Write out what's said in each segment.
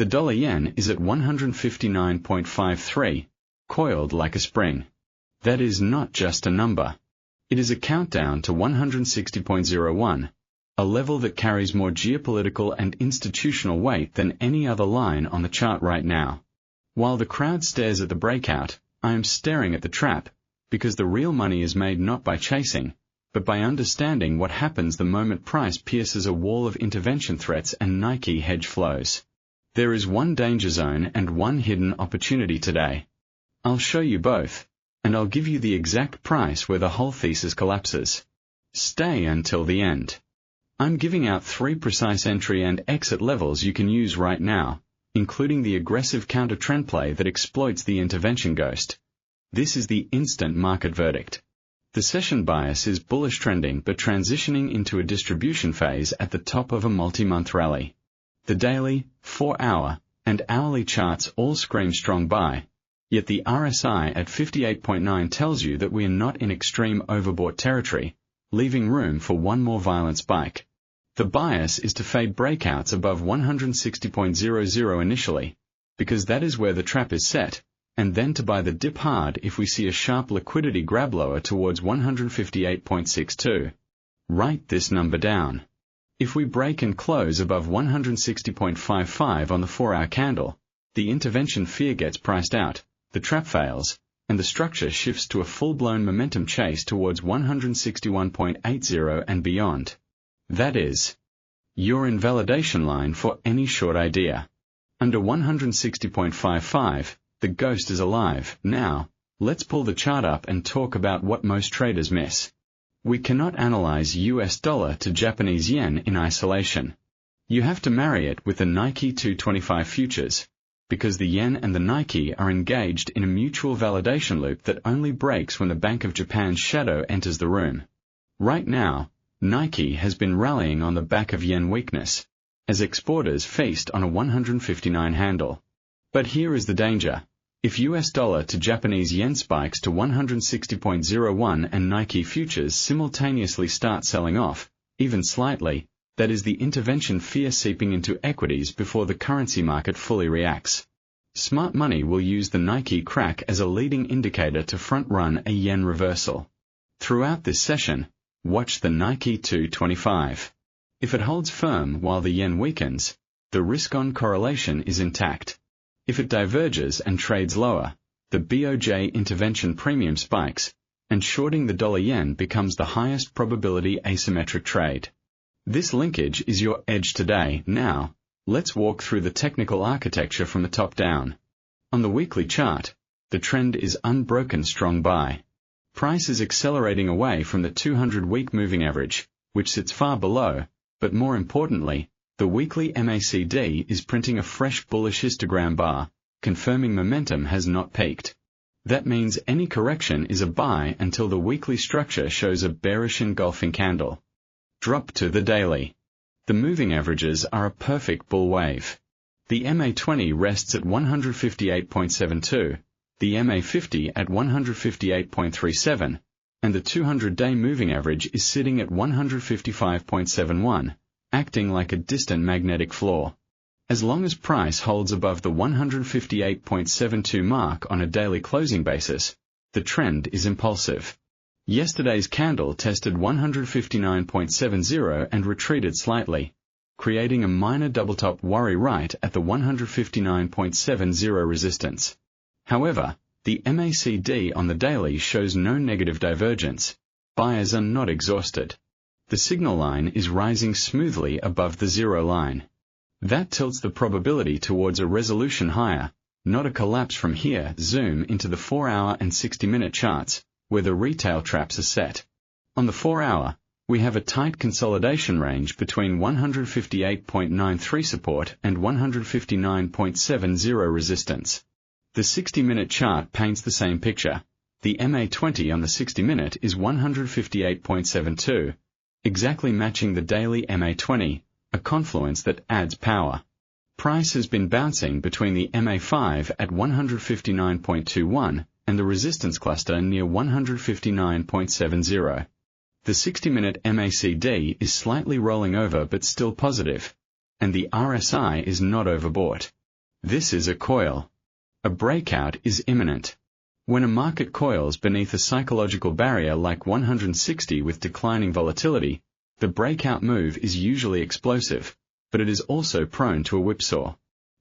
The dollar yen is at 159.53, coiled like a spring. That is not just a number. It is a countdown to 160.01, a level that carries more geopolitical and institutional weight than any other line on the chart right now. While the crowd stares at the breakout, I am staring at the trap, because the real money is made not by chasing, but by understanding what happens the moment price pierces a wall of intervention threats and Nikkei hedge flows. There is one danger zone and one hidden opportunity today. I'll show you both, and I'll give you the exact price where the whole thesis collapses. Stay until the end. I'm giving out 3 precise entry and exit levels you can use right now, including the aggressive counter-trend play that exploits the intervention ghost. This is the instant market verdict. The session bias is bullish trending but transitioning into a distribution phase at the top of a multi-month rally. The daily, 4-hour, and hourly charts all scream strong buy, yet the RSI at 58.9 tells you that we are not in extreme overbought territory, leaving room for one more violent spike. The bias is to fade breakouts above 160.00 initially, because that is where the trap is set, and then to buy the dip hard if we see a sharp liquidity grab lower towards 158.62. Write this number down. If we break and close above 160.55 on the 4-hour candle, the intervention fear gets priced out, the trap fails, and the structure shifts to a full-blown momentum chase towards 161.80 and beyond. That is your invalidation line for any short idea. Under 160.55, the ghost is alive. Now, let's pull the chart up and talk about what most traders miss. We cannot analyze US dollar to Japanese yen in isolation. You have to marry it with the Nikkei 225 futures, because the yen and the Nikkei are engaged in a mutual validation loop that only breaks when the Bank of Japan's shadow enters the room. Right now, Nikkei has been rallying on the back of yen weakness, as exporters feast on a 159 handle. But here is the danger. If US dollar to Japanese yen spikes to 160.01 and Nikkei futures simultaneously start selling off, even slightly, that is the intervention fear seeping into equities before the currency market fully reacts. Smart money will use the Nikkei crack as a leading indicator to front-run a yen reversal. Throughout this session, watch the Nikkei 225. If it holds firm while the yen weakens, the risk-on correlation is intact. If it diverges and trades lower, the BOJ intervention premium spikes, and shorting the dollar yen becomes the highest probability asymmetric trade. This linkage is your edge today. Now, let's walk through the technical architecture from the top down. On the weekly chart, the trend is unbroken strong buy. Price is accelerating away from the 200-week moving average, which sits far below, but more importantly, the weekly MACD is printing a fresh bullish histogram bar, confirming momentum has not peaked. That means any correction is a buy until the weekly structure shows a bearish engulfing candle. Drop to the daily. The moving averages are a perfect bull wave. The MA20 rests at 158.72, the MA50 at 158.37, and the 200-day moving average is sitting at 155.71. Acting like a distant magnetic floor. As long as price holds above the 158.72 mark on a daily closing basis, the trend is impulsive. Yesterday's candle tested 159.70 and retreated slightly, creating a minor double-top worry right at the 159.70 resistance. However, the MACD on the daily shows no negative divergence. Buyers are not exhausted. The signal line is rising smoothly above the zero line. That tilts the probability towards a resolution higher, not a collapse from here. Zoom into the 4-hour and 60-minute charts, where the retail traps are set. On the 4-hour, we have a tight consolidation range between 158.93 support and 159.70 resistance. The 60-minute chart paints the same picture. The MA20 on the 60-minute is 158.72. Exactly matching the daily MA20, a confluence that adds power. Price has been bouncing between the MA5 at 159.21 and the resistance cluster near 159.70. The 60-minute MACD is slightly rolling over but still positive, and the RSI is not overbought. This is a coil. A breakout is imminent. When a market coils beneath a psychological barrier like 160 with declining volatility, the breakout move is usually explosive, but it is also prone to a whipsaw.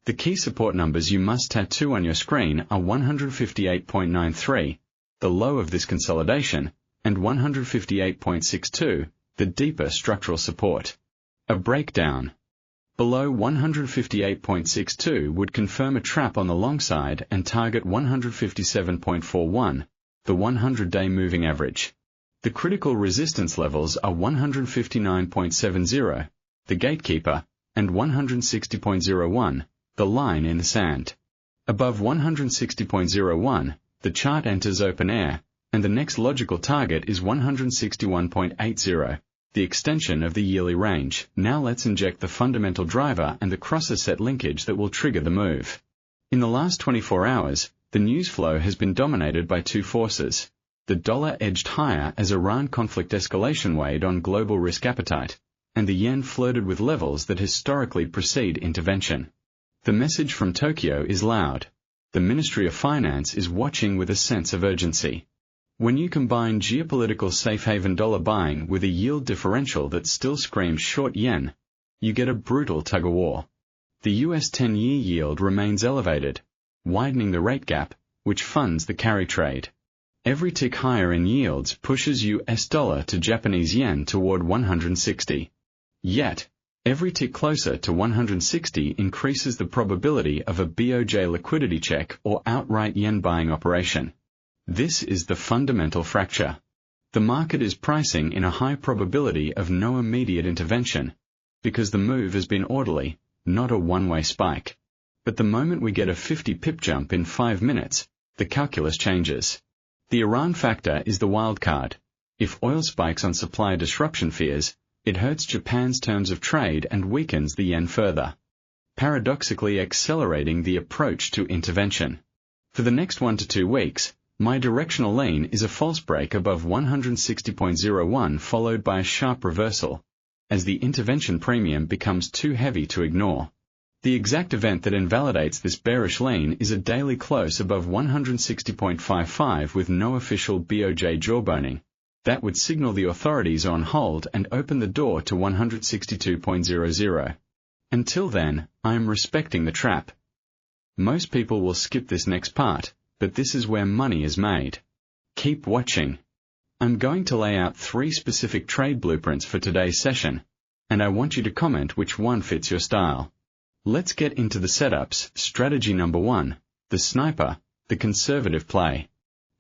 The key support numbers you must tattoo on your screen are 158.93, the low of this consolidation, and 158.62, the deeper structural support. A breakdown below 158.62 would confirm a trap on the long side and target 157.41, the 100-day moving average. The critical resistance levels are 159.70, the gatekeeper, and 160.01, the line in the sand. Above 160.01, the chart enters open air, and the next logical target is 161.80, the extension of the yearly range. Now let's inject the fundamental driver and the crosser set linkage that will trigger the move. In the last 24 hours, the news flow has been dominated by two forces. The dollar edged higher as Iran conflict escalation weighed on global risk appetite, and the yen flirted with levels that historically precede intervention. The message from Tokyo is loud. The Ministry of Finance is watching with a sense of urgency. When you combine geopolitical safe haven dollar buying with a yield differential that still screams short yen, you get a brutal tug-of-war. The US 10-year yield remains elevated, widening the rate gap, which funds the carry trade. Every tick higher in yields pushes US dollar to Japanese yen toward 160. Yet, every tick closer to 160 increases the probability of a BOJ liquidity check or outright yen buying operation. This is the fundamental fracture. The market is pricing in a high probability of no immediate intervention, because the move has been orderly, not a one-way spike. But the moment we get a 50 pip jump in 5 minutes, the calculus changes. The Iran factor is the wild card. If oil spikes on supply disruption fears, it hurts Japan's terms of trade and weakens the yen further, paradoxically accelerating the approach to intervention. For the next 1 to 2 weeks, my directional lean is a false break above 160.01 followed by a sharp reversal, as the intervention premium becomes too heavy to ignore. The exact event that invalidates this bearish lean is a daily close above 160.55 with no official BOJ jawboning. That would signal the authorities are on hold and open the door to 162.00. Until then, I am respecting the trap. Most people will skip this next part, but this is where money is made. Keep watching. I'm going to lay out 3 specific trade blueprints for today's session, and I want you to comment which one fits your style. Let's get into the setups. Strategy number 1, the sniper, the conservative play.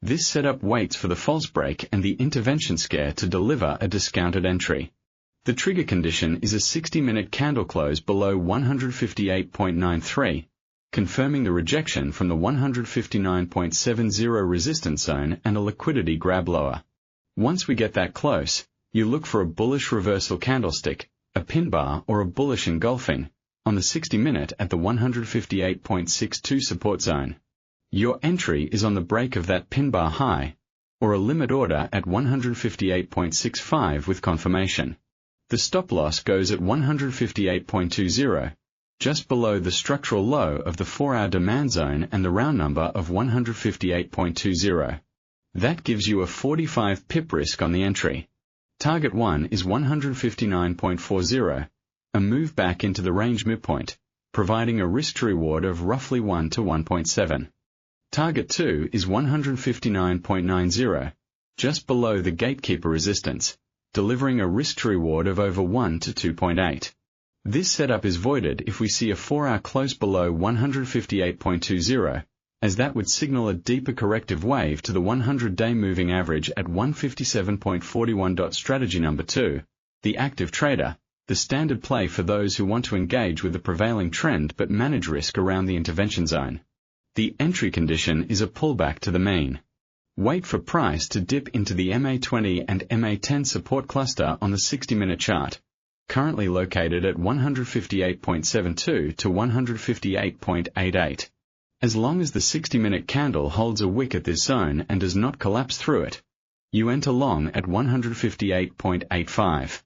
This setup waits for the false break and the intervention scare to deliver a discounted entry. The trigger condition is a 60-minute candle close below 158.93. confirming the rejection from the 159.70 resistance zone and a liquidity grab lower. Once we get that close, you look for a bullish reversal candlestick, a pin bar or a bullish engulfing, on the 60-minute at the 158.62 support zone. Your entry is on the break of that pin bar high, or a limit order at 158.65 with confirmation. The stop loss goes at 158.20. just below the structural low of the 4-hour demand zone and the round number of 158.20. That gives you a 45 pip risk on the entry. Target 1 is 159.40, a move back into the range midpoint, providing a risk-to-reward of roughly 1 to 1.7. Target 2 is 159.90, just below the gatekeeper resistance, delivering a risk-to-reward of over 1 to 2.8. This setup is voided if we see a 4-hour close below 158.20, as that would signal a deeper corrective wave to the 100-day moving average at 157.41. Strategy number 2, the active trader, the standard play for those who want to engage with the prevailing trend but manage risk around the intervention zone. The entry condition is a pullback to the mean. Wait for price to dip into the MA20 and MA10 support cluster on the 60-minute chart, currently located at 158.72 to 158.88. As long as the 60-minute candle holds a wick at this zone and does not collapse through it, you enter long at 158.85.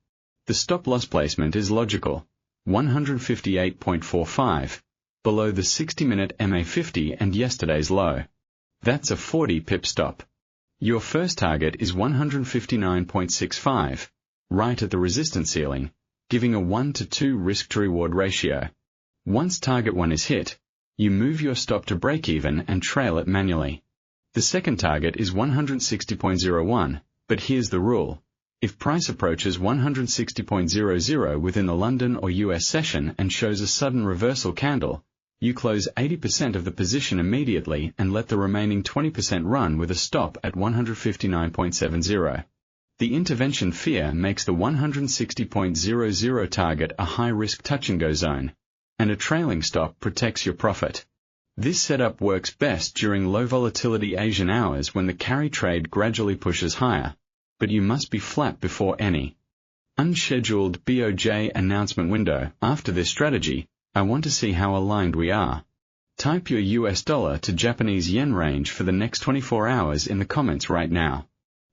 The stop-loss placement is logical, 158.45, below the 60-minute MA50 and yesterday's low. That's a 40 pip stop. Your first target is 159.65, right at the resistance ceiling, giving a 1 to 2 risk-to-reward ratio. Once target 1 is hit, you move your stop to break even and trail it manually. The second target is 160.01, but here's the rule. If price approaches 160.00 within the London or US session and shows a sudden reversal candle, you close 80% of the position immediately and let the remaining 20% run with a stop at 159.70. The intervention fear makes the 160.00 target a high-risk touch-and-go zone, and a trailing stop protects your profit. This setup works best during low-volatility Asian hours when the carry trade gradually pushes higher, but you must be flat before any unscheduled BOJ announcement window. After this strategy, I want to see how aligned we are. Type your US dollar to Japanese yen range for the next 24 hours in the comments right now.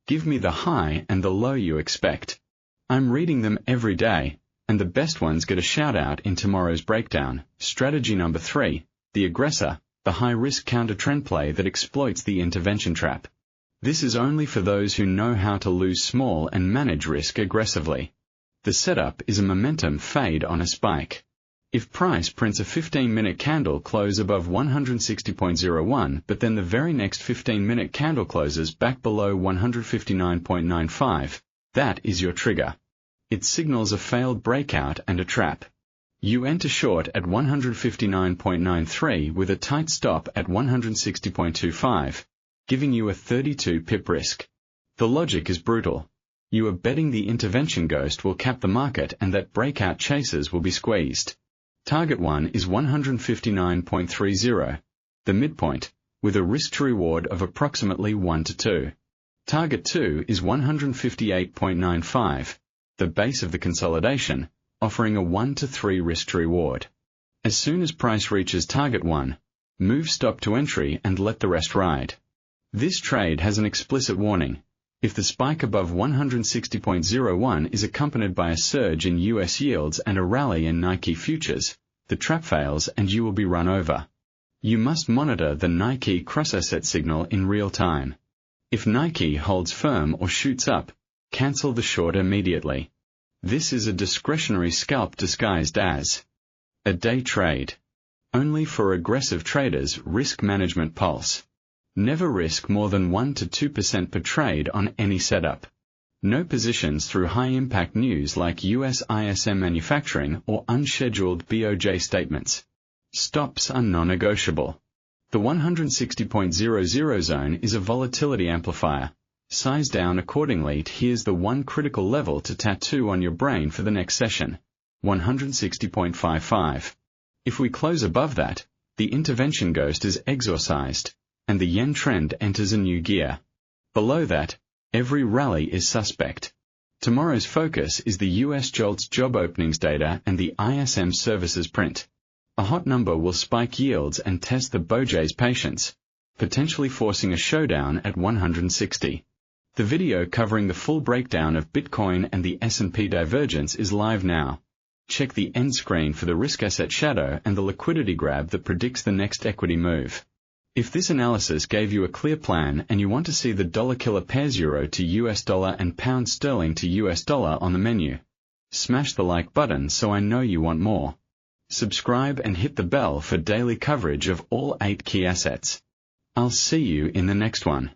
Give me the high and the low you expect. I'm reading them every day, and the best ones get a shout-out in tomorrow's breakdown. Strategy number 3, the Aggressor, the high-risk counter-trend play that exploits the intervention trap. This is only for those who know how to lose small and manage risk aggressively. The setup is a momentum fade on a spike. If price prints a 15-minute candle close above 160.01 but then the very next 15-minute candle closes back below 159.95, that is your trigger. It signals a failed breakout and a trap. You enter short at 159.93 with a tight stop at 160.25, giving you a 32 pip risk. The logic is brutal. You are betting the intervention ghost will cap the market and that breakout chasers will be squeezed. Target 1 is 159.30, the midpoint, with a risk-to-reward of approximately 1 to 2. Target 2 is 158.95, the base of the consolidation, offering a 1 to 3 risk-to-reward. As soon as price reaches target 1, move stop to entry and let the rest ride. This trade has an explicit warning. If the spike above 160.01 is accompanied by a surge in US yields and a rally in Nikkei futures, the trap fails and you will be run over. You must monitor the Nikkei cross-asset signal in real time. If Nikkei holds firm or shoots up, cancel the short immediately. This is a discretionary scalp disguised as a day trade. Only for aggressive traders. Risk management pulse. Never risk more than 1 to 2% per trade on any setup. No positions through high-impact news like US ISM manufacturing or unscheduled BOJ statements. Stops are non-negotiable. The 160.00 zone is a volatility amplifier. Size down accordingly. Here's the one critical level to tattoo on your brain for the next session: 160.55. If we close above that, the intervention ghost is exorcised, and the yen trend enters a new gear. Below that, every rally is suspect. Tomorrow's focus is the US JOLTS job openings data and the ISM services print. A hot number will spike yields and test the BOJ's patience, potentially forcing a showdown at 160. The video covering the full breakdown of Bitcoin and the S&P divergence is live now. Check the end screen for the risk asset shadow and the liquidity grab that predicts the next equity move. If this analysis gave you a clear plan and you want to see the dollar killer pairs euro to US dollar and pound sterling to US dollar on the menu, smash the like button so I know you want more. Subscribe and hit the bell for daily coverage of all 8 key assets. I'll see you in the next one.